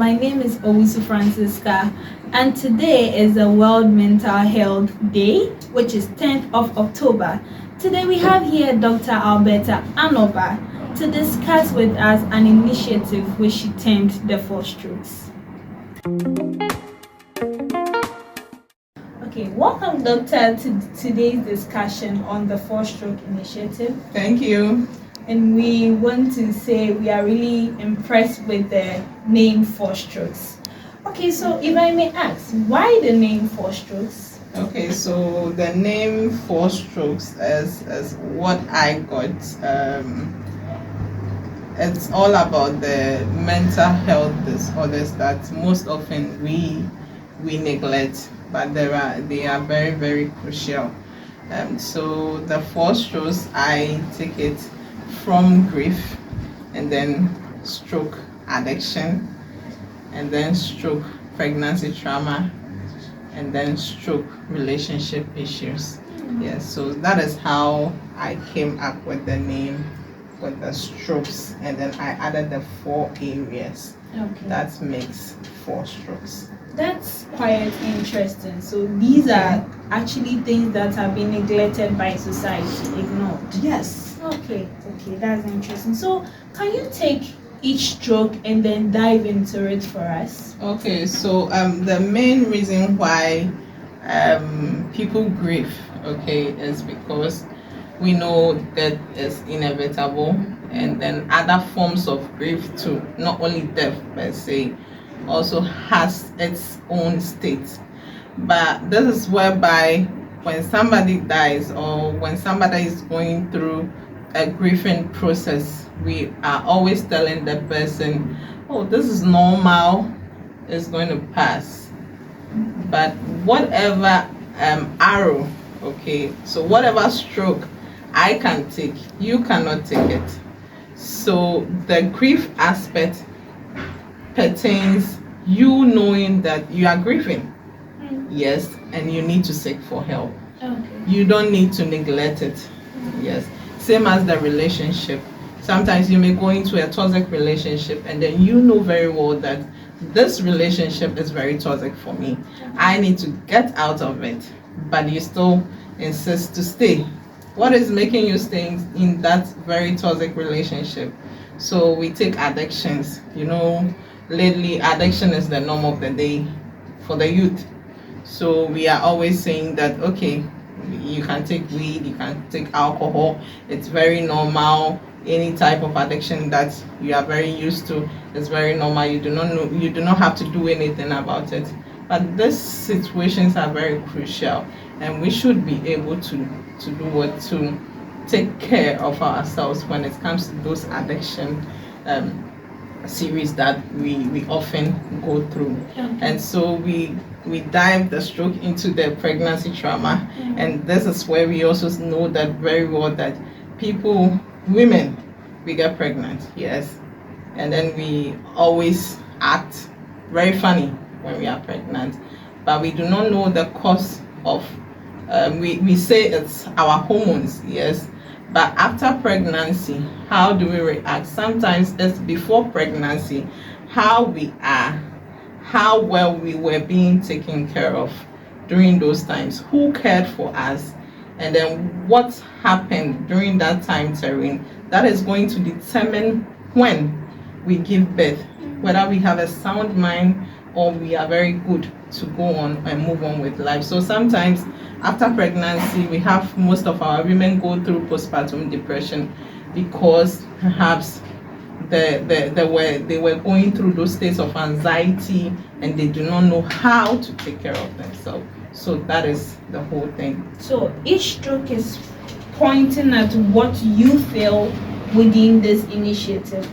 My name is Owusu Francisca, and today is the World Mental Health Day, which is 10th of October. Today we have here Dr.Alberta to discuss with us an initiative which she termed the fourstrokes. Okay, welcome, Doctor, to today's discussion on the four-stroke initiative. Thank you. And we want to say we are really impressed with the name fourstrokes. Okay, so if I may ask, why the name fourstrokes? Okay, so the name fourstrokes is what I got. It's all about the mental health disorders that most often we neglect, but they are very, very crucial. So the fourstrokes, I take it from grief, and then stroke addiction, and then stroke pregnancy trauma, and then stroke relationship issues. Yes, so that is how I came up with the name, with the strokes, and then I added the 4 areas. Okay. That makes 4 strokes. That's quite interesting. So these are actually things that have been neglected by society, ignored. Yes. Okay, that's interesting. So can you take each stroke and then dive into it for us? Okay, so the main reason why people grieve, is because we know that is inevitable, and then other forms of grief too, not only death per se, also has its own state. But this is whereby when somebody dies or when somebody is going through a grieving process, we are always telling the person, oh, this is normal, it's going to pass. But whatever arrow, so whatever stroke I can take, you cannot take it. So the grief aspect pertains you knowing that you are grieving. Yes, and you need to seek for help. Okay. You don't need to neglect it. Yes. Same as the relationship. Sometimes you may go into a toxic relationship and then you know very well that this relationship is very toxic for me. I need to get out of it, but you still insist to stay. What is making you stay in that very toxic relationship? So we take addictions. Lately addiction is the norm of the day for the youth. So we are always saying that, okay, you can take weed, you can take alcohol, it's very normal. Any type of addiction that you are very used to is very normal. You do not have to do anything about it. But these situations are very crucial, and we should be able to take care of ourselves when it comes to those addiction series that we often go through. Okay. And so we dive the stroke into the pregnancy trauma, and this is where we also know that very well that women, we get pregnant, yes, and then we always act very funny when we are pregnant, but we do not know the cause of we say it's our hormones, yes, but after pregnancy, how do we react? Sometimes it's before pregnancy, how we are, how well we were being taken care of during those times, who cared for us, and then what happened during that time terrain, that is going to determine when we give birth, whether we have a sound mind or we are very good to go on and move on with life. So sometimes after pregnancy, we have most of our women go through postpartum depression because perhaps they were going through those states of anxiety and they do not know how to take care of themselves. So that is the whole thing. So each stroke is pointing at what you feel within this initiative,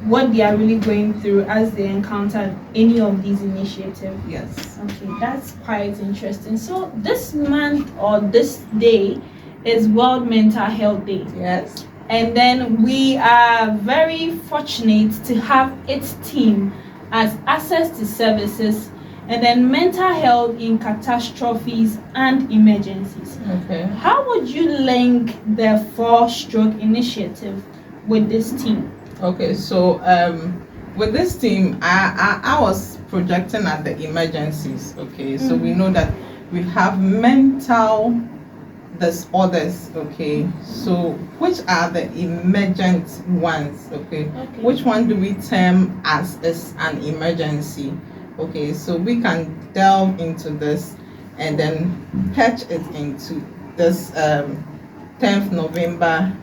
what they are really going through as they encounter any of these initiatives. Yes. Okay, that's quite interesting. So this month or this day is World Mental Health Day. Yes. And then we are very fortunate to have its theme as access to services and then mental health in catastrophes and emergencies. Okay. How would you link the four-stroke initiative with this team? Okay, so with this team, I was projecting at the emergencies. Okay, so we know that we have mental disorders. Okay, so which are the emergent ones? Okay, which one do we term as is an emergency? Okay, so we can delve into this and then patch it into this 10th November,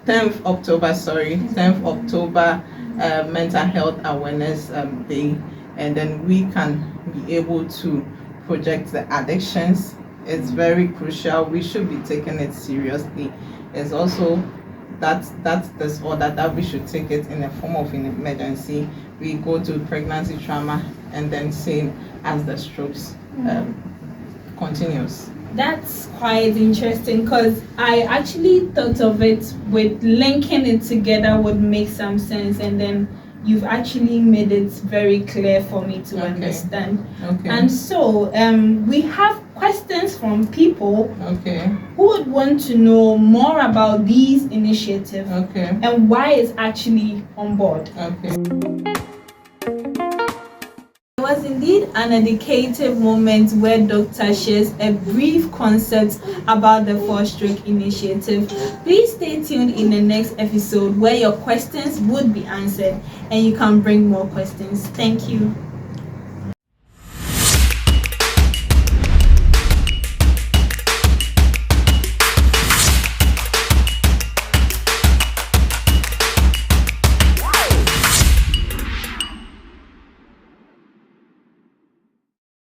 10th October, 10th October Mental Health Awareness Day, and then we can be able to project the addictions. It's very crucial. We should be taking it seriously. It's also that's disorder that we should take it in a form of an emergency. We go to pregnancy trauma, and then same as the strokes continues. That's quite interesting, because I actually thought of it with linking it together would make some sense, and then you've actually made it very clear for me to understand. And so we have questions from people who would want to know more about these initiatives and why it's actually on board. It was indeed an educative moment where Dr. shares a brief concept about the Four-Stroke initiative. Please stay tuned in the next episode where your questions would be answered and you can bring more questions. Thank you.